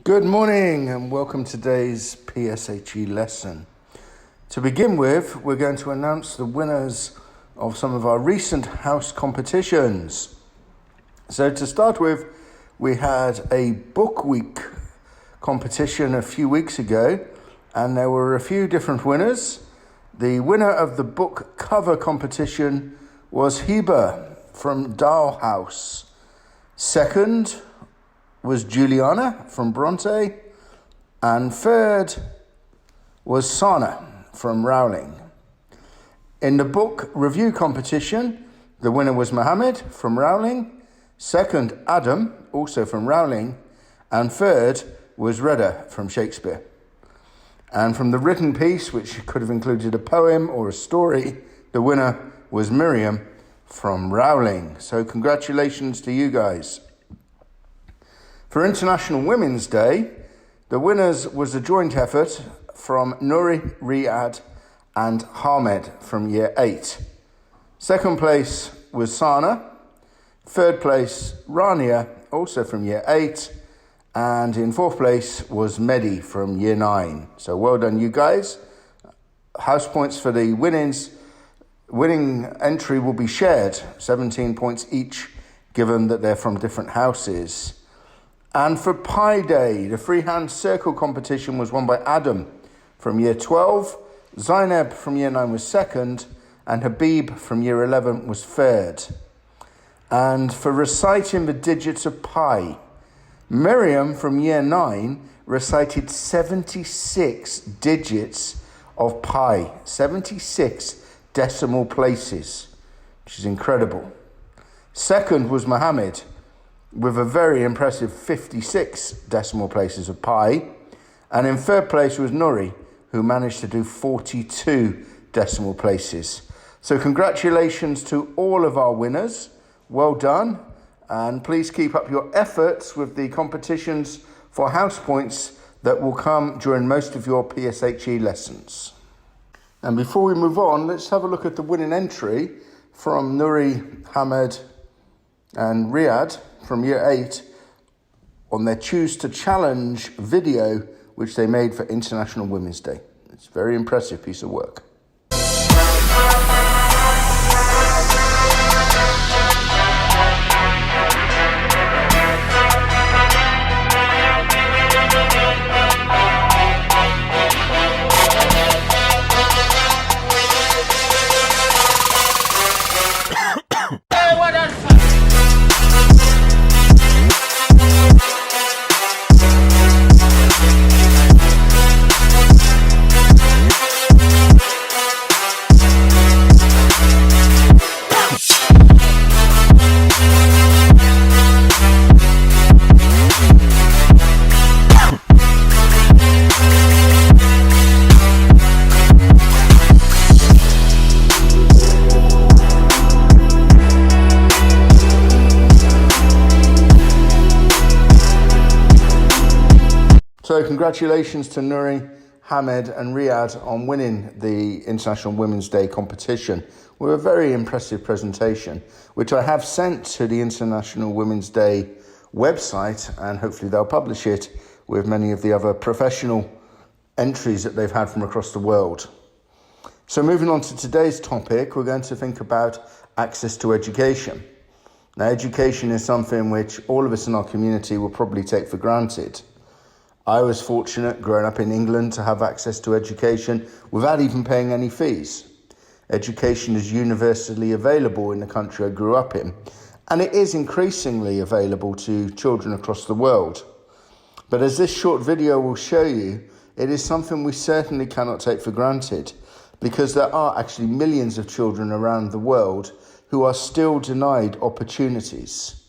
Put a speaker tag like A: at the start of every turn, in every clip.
A: Good morning and welcome to today's PSHE lesson. To begin with, we're going to announce the winners of some of our recent house competitions. So to start with, we had a book week competition a few weeks ago and there were a few different winners. The winner of the book cover competition was Heba from Doll House. Second was Juliana from Bronte, and third was Sana from Rowling. In the book review competition, the winner was Mohammed from Rowling, second Adam, also from Rowling, and third was Reda from Shakespeare. And from the written piece, which could have included a poem or a story, the winner was Miriam from Rowling. So congratulations to you guys. For International Women's Day, the winners was a joint effort from Nuri, Riyadh and Hamed from Year 8. Second place was Sana. Third place, Rania, also from Year 8. And in fourth place was Mehdi from Year 9. So well done, you guys. House points for the winning entry will be shared, 17 points each, given that they're from different houses. And for Pi Day, the freehand circle competition was won by Adam from Year 12, Zainab from Year 9 was second, and Habib from Year 11 was third. And for reciting the digits of pi, Miriam from Year 9 recited 76 digits of pi, 76 decimal places, which is incredible. Second was Mohammed, with a very impressive 56 decimal places of pi. And in third place was Nuri, who managed to do 42 decimal places. So congratulations to all of our winners. Well done. And please keep up your efforts with the competitions for house points that will come during most of your PSHE lessons. And before we move on, let's have a look at the winning entry from Nuri, Hamed and Riyadh from Year 8 on their Choose to Challenge video, which they made for International Women's Day. It's a very impressive piece of work. So congratulations to Nuri, Hamed and Riyadh on winning the International Women's Day competition with a very impressive presentation, which I have sent to the International Women's Day website, and hopefully they'll publish it with many of the other professional entries that they've had from across the world. So moving on to today's topic, we're going to think about access to education. Now, education is something which all of us in our community will probably take for granted. I was fortunate growing up in England to have access to education without even paying any fees. Education is universally available in the country I grew up in, and it is increasingly available to children across the world. But as this short video will show you, it is something we certainly cannot take for granted, because there are actually millions of children around the world who are still denied opportunities.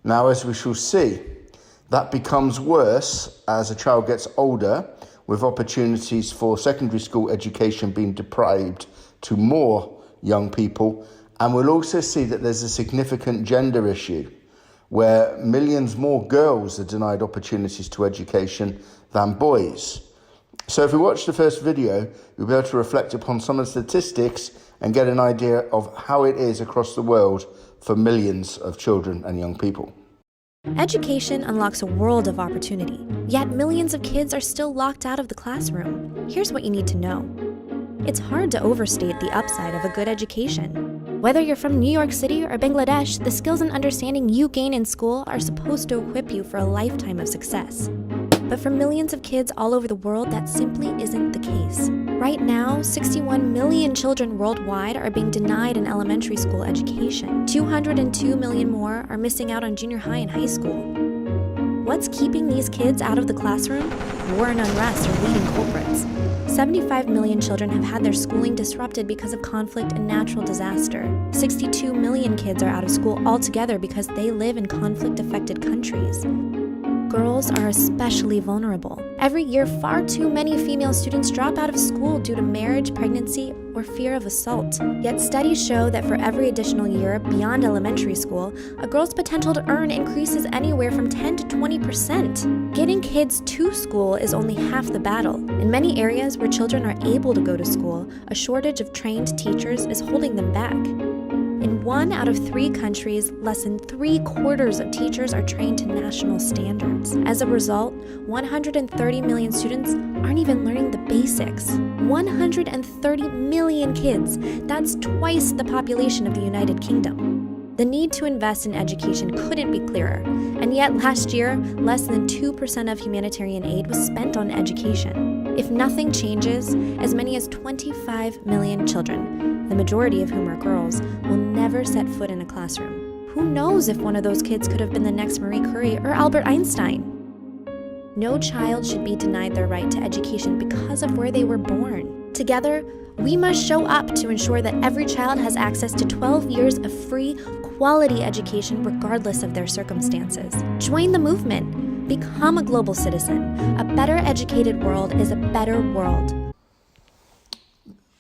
A: Now, as we shall see, that becomes worse as a child gets older, with opportunities for secondary school education being deprived to more young people. And we'll also see that there's a significant gender issue, where millions more girls are denied opportunities to education than boys. So if we watch the first video, you'll be able to reflect upon some of the statistics and get an idea of how it is across the world for millions of children and young people.
B: Education unlocks a world of opportunity, yet millions of kids are still locked out of the classroom. Here's what you need to know. It's hard to overstate the upside of a good education. Whether you're from New York City or Bangladesh, the skills and understanding you gain in school are supposed to equip you for a lifetime of success. But for millions of kids all over the world, that simply isn't the case. Right now, 61 million children worldwide are being denied an elementary school education. 202 million more are missing out on junior high and high school. What's keeping these kids out of the classroom? War and unrest are leading culprits. 75 million children have had their schooling disrupted because of conflict and natural disaster. 62 million kids are out of school altogether because they live in conflict-affected countries. Girls are especially vulnerable. Every year, far too many female students drop out of school due to marriage, pregnancy, or fear of assault. Yet studies show that for every additional year beyond elementary school, a girl's potential to earn increases anywhere from 10 to 20%. Getting kids to school is only half the battle. In many areas where children are able to go to school, a shortage of trained teachers is holding them back. In 1 out of 3 countries, less than 3/4 of teachers are trained to national standards. As a result, 130 million students aren't even learning the basics. 130 million kids, that's twice the population of the United Kingdom. The need to invest in education couldn't be clearer, and yet last year, less than 2% of humanitarian aid was spent on education. If nothing changes, as many as 25 million children, the majority of whom are girls, will never set foot in a classroom. Who knows if one of those kids could have been the next Marie Curie or Albert Einstein? No child should be denied their right to education because of where they were born. Together, we must show up to ensure that every child has access to 12 years of free, quality education regardless of their circumstances. Join the movement. Become a global citizen. A better educated world is a better world.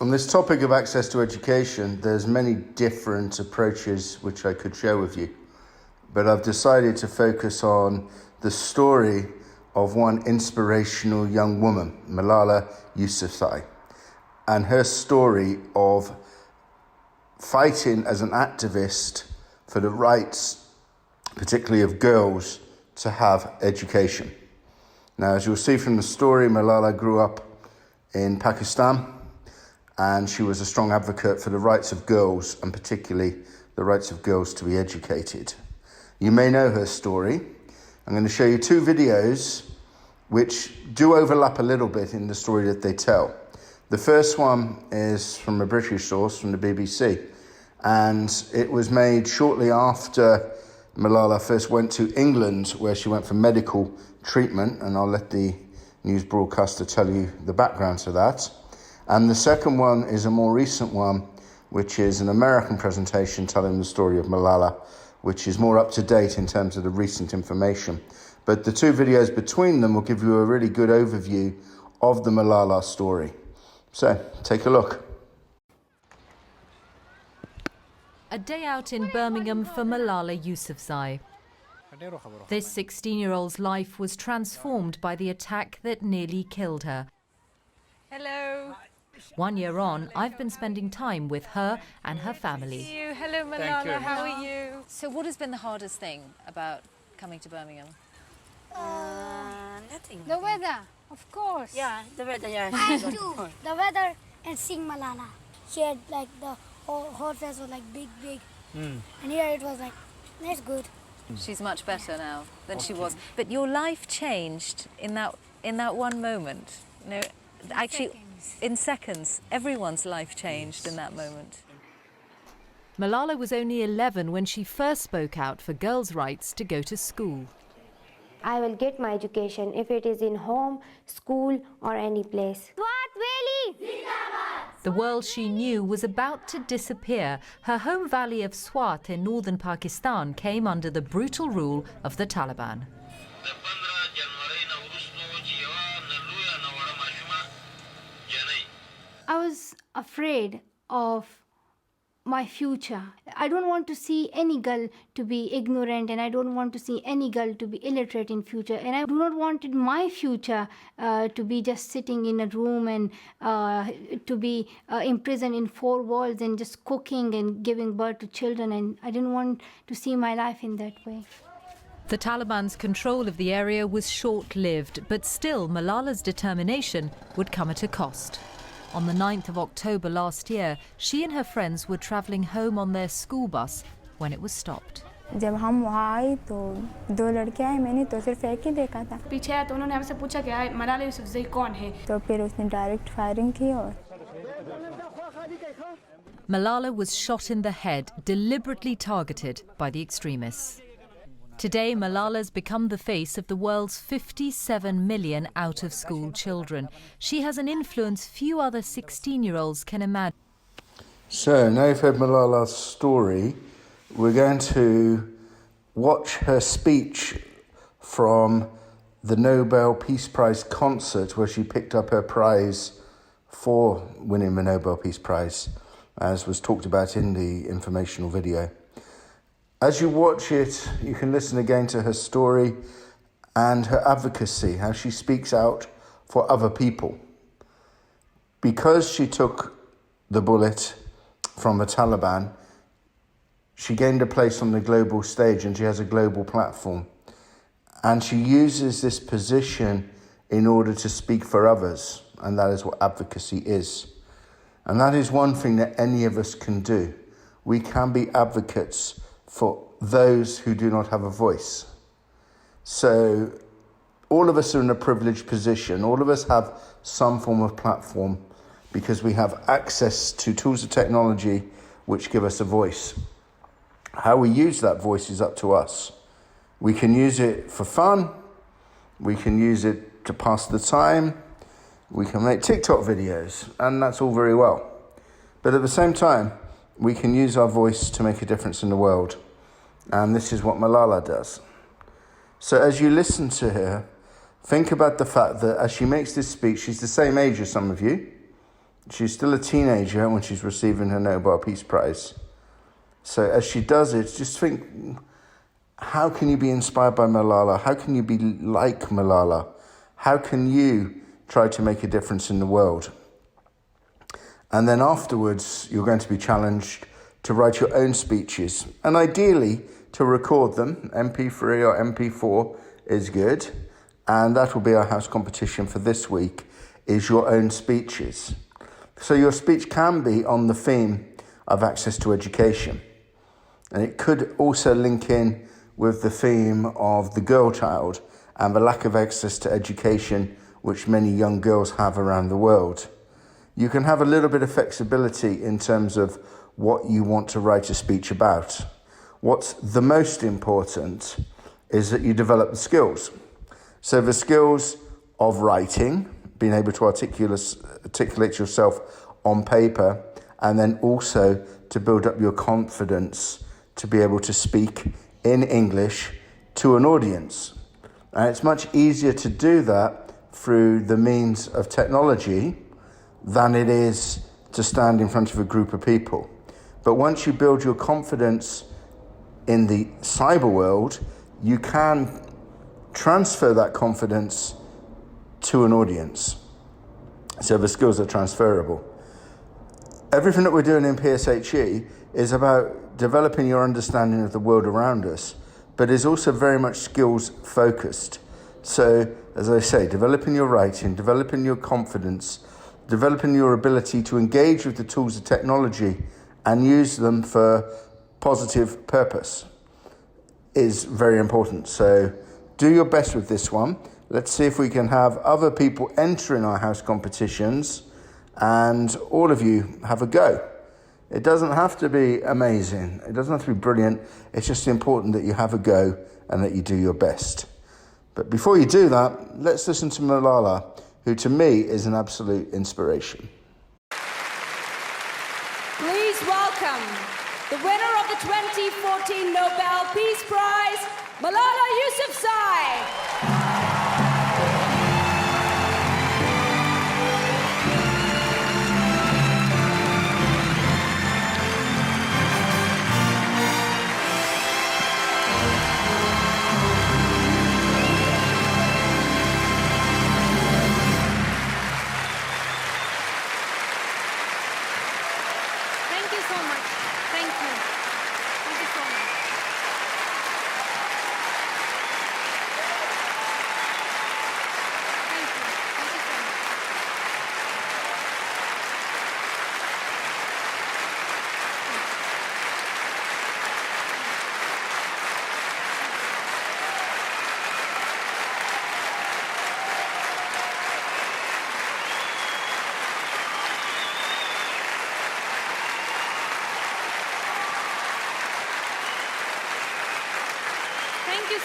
A: On this topic of access to education, there's many different approaches which I could share with you, but I've decided to focus on the story of one inspirational young woman, Malala Yousafzai, and her story of fighting as an activist for the rights, particularly of girls, to have education. Now, as you'll see from the story, Malala grew up in Pakistan, and she was a strong advocate for the rights of girls, and particularly the rights of girls to be educated. You may know her story. I'm going to show you 2 videos which do overlap a little bit in the story that they tell. The first one is from a British source, from the BBC, and it was made shortly after Malala first went to England, where she went for medical treatment, and I'll let the news broadcaster tell you the background to that. And the second one is a more recent one, which is an American presentation telling the story of Malala, which is more up to date in terms of the recent information. But the 2 videos between them will give you a really good overview of the Malala story. So, take a look.
C: A day out in Birmingham for Malala Yousafzai. This 16-year-old's life was transformed by the attack that nearly killed her.
D: Hello.
C: 1 year on, I've been spending time with her and her family.
D: Hello, Malala. How are you?
E: So what has been the hardest thing about coming to Birmingham?
F: Nothing.
D: The weather, of course.
F: Yeah, the weather, yeah.
G: I too. The weather and seeing Malala. She had like the horses were like big. And here it was like, that's good.
E: She's much better now than she was. But your life changed in that one moment. You know, actually, in seconds, everyone's life changed in that moment.
C: Malala was only 11 when she first spoke out for girls' rights to go to school.
H: I will get my education if it is in home, school or any place.
C: The world she knew was about to disappear. Her home valley of Swat in northern Pakistan came under the brutal rule of the Taliban.
I: I was afraid of my future. I don't want to see any girl to be ignorant, and I don't want to see any girl to be illiterate in future, and I do not want my future to be just sitting in a room and to be imprisoned in 4 walls and just cooking and giving birth to children, and I didn't want to see my life in that way.
C: The Taliban's control of the area was short-lived, but still Malala's determination would come at a cost. On the 9th of October last year, she and her friends were travelling home on their school bus when it was stopped.
F: जब हम वहाँ आए तो दो लड़के आए, मैंने तो सिर्फ एक ही देखा था।
J: पीछे आया तो उन्होंने हमसे पूछा कि मलाला यूसुफजई कौन है?
F: तो फिर उसने डायरेक्ट फायरिंग की और
C: Malala was shot in the head, deliberately targeted by the extremists. Today, Malala's become the face of the world's 57 million out-of-school children. She has an influence few other 16-year-olds can imagine.
A: So, now you've heard Malala's story, we're going to watch her speech from the Nobel Peace Prize concert where she picked up her prize for winning the Nobel Peace Prize, as was talked about in the informational video. As you watch it, you can listen again to her story and her advocacy, how she speaks out for other people. Because she took the bullet from the Taliban, she gained a place on the global stage and she has a global platform. And she uses this position in order to speak for others, and that is what advocacy is. And that is one thing that any of us can do. We can be advocates for those who do not have a voice. So all of us are in a privileged position. All of us have some form of platform because we have access to tools of technology which give us a voice. How we use that voice is up to us. We can use it for fun. We can use it to pass the time. We can make TikTok videos, and that's all very well. But at the same time, we can use our voice to make a difference in the world. And this is what Malala does. So as you listen to her, think about the fact that as she makes this speech, she's the same age as some of you. She's still a teenager when she's receiving her Nobel Peace Prize. So as she does it, just think, how can you be inspired by Malala? How can you be like Malala? How can you try to make a difference in the world? And then afterwards, you're going to be challenged to write your own speeches, and ideally to record them. MP3 or MP4 is good, and that will be our house competition for this week, is your own speeches. So your speech can be on the theme of access to education, and it could also link in with the theme of the girl child and the lack of access to education which many young girls have around the world. You can have a little bit of flexibility in terms of what you want to write a speech about. What's the most important is that you develop the skills. So the skills of writing, being able to articulate yourself on paper, and then also to build up your confidence to be able to speak in English to an audience. And it's much easier to do that through the means of technology than it is to stand in front of a group of people. But once you build your confidence in the cyber world, you can transfer that confidence to an audience. So the skills are transferable. Everything that we're doing in PSHE is about developing your understanding of the world around us, but is also very much skills focused. So, as I say, developing your writing, developing your confidence, developing your ability to engage with the tools of technology and use them for positive purpose is very important. So do your best with this one. Let's see if we can have other people entering our house competitions, and all of you have a go. It doesn't have to be amazing. It doesn't have to be brilliant. It's just important that you have a go and that you do your best. But before you do that, let's listen to Malala, who to me is an absolute inspiration.
K: Please welcome the winner of the 2014 Nobel Peace Prize, Malala Yousafzai.
D: Thank you so much. Thank you. Thank you so much.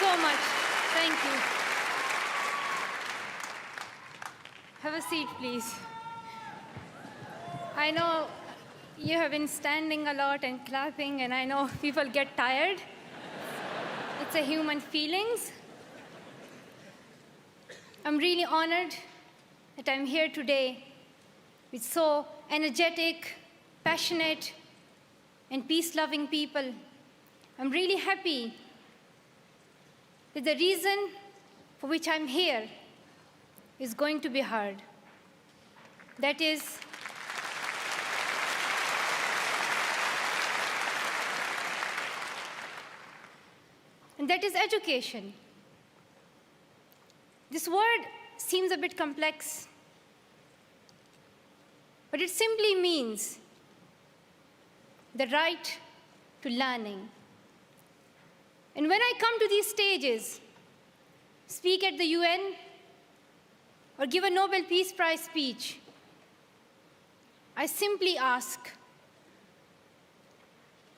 I: so much. Thank you. Have a seat, please. I know you have been standing a lot and clapping, and I know people get tired. It's a human feelings. I'm really honored that I'm here today with so energetic, passionate, and peace-loving people. I'm really happy that the reason for which I'm here is going to be heard. That is, and that is education. This word seems a bit complex, but it simply means the right to learning. And when I come to these stages, speak at the UN, or give a Nobel Peace Prize speech, I simply ask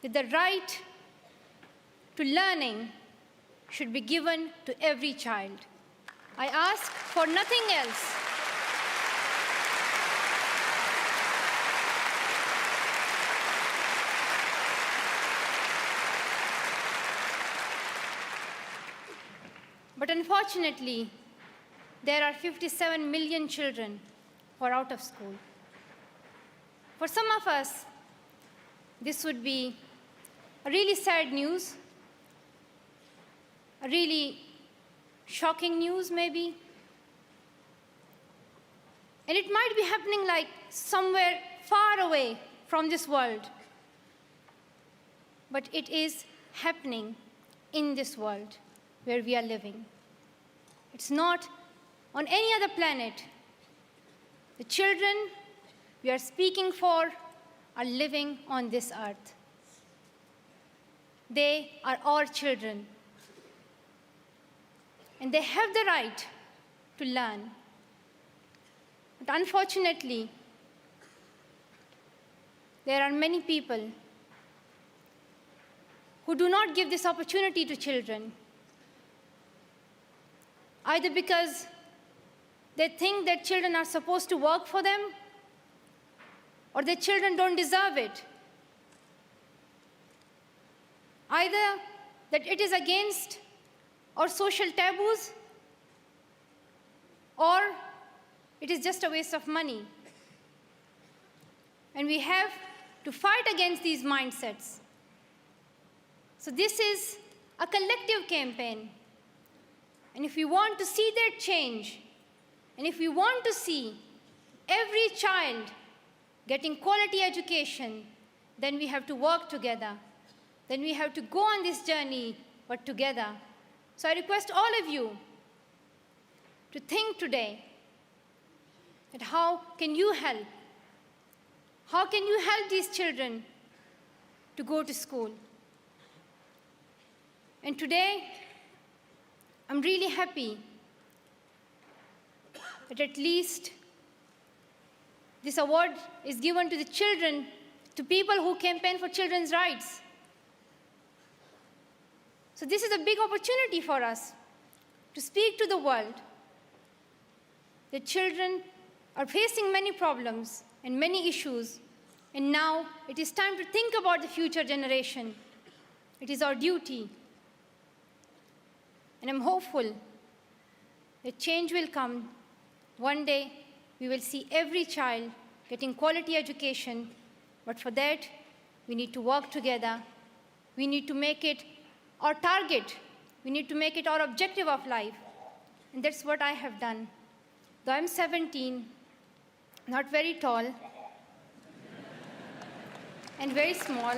I: that the right to learning should be given to every child. I ask for nothing else. But unfortunately, there are 57 million children who are out of school. For some of us, this would be a really sad news, a really shocking news maybe. And it might be happening like somewhere far away from this world. But it is happening in this world where we are living. It's not on any other planet. The children we are speaking for are living on this earth. They are our children. And they have the right to learn. But unfortunately, there are many people who do not give this opportunity to children, either because they think that children are supposed to work for them, or that children don't deserve it. Either that it is against our social taboos, or it is just a waste of money. And we have to fight against these mindsets. So this is a collective campaign. And if we want to see that change, and if we want to see every child getting quality education, then we have to work together. Then we have to go on this journey, but together. So I request all of you to think today that how can you help? How can you help these children to go to school? And today, I'm really happy that at least this award is given to the children, to people who campaign for children's rights. So this is a big opportunity for us to speak to the world. The children are facing many problems and many issues, and now it is time to think about the future generation. It is our duty. And I'm hopeful that change will come. One day, we will see every child getting quality education, but for that, we need to work together. We need to make it our target. We need to make it our objective of life. And that's what I have done. Though I'm 17, not very tall, and very small,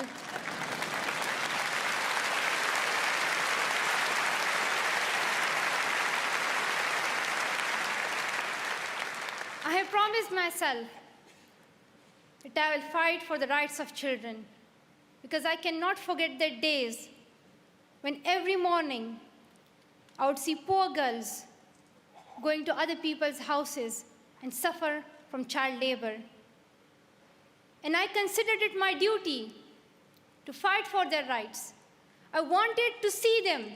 I: I have promised myself that I will fight for the rights of children, because I cannot forget the days when every morning I would see poor girls going to other people's houses and suffer from child labor. And I considered it my duty to fight for their rights. I wanted to see them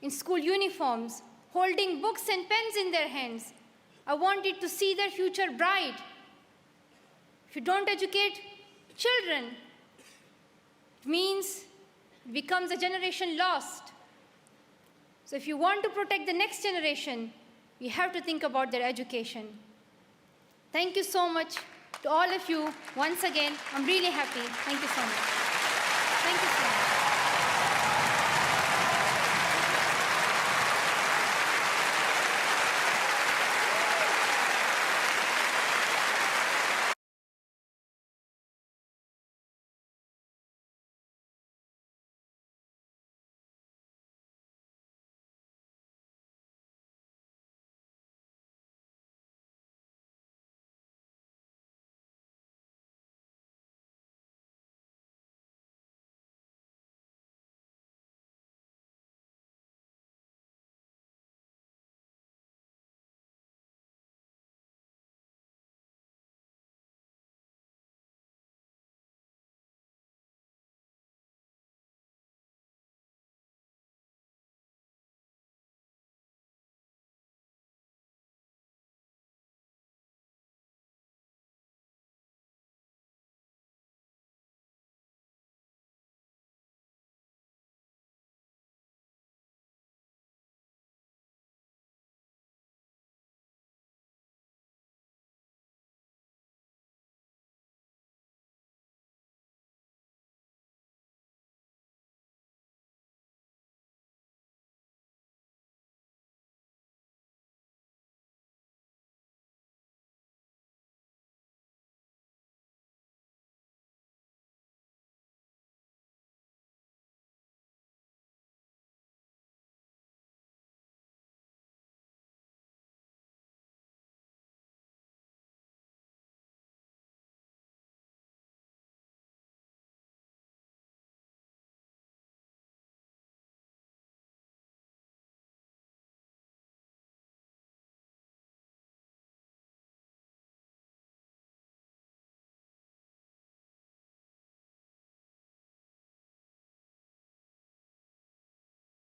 I: in school uniforms, holding books and pens in their hands. I wanted to see their future bright. If you don't educate children, it means it becomes a generation lost. So if you want to protect the next generation, we have to think about their education. Thank you so much to all of you. Once again, I'm really happy. Thank you so much. Thank you so much.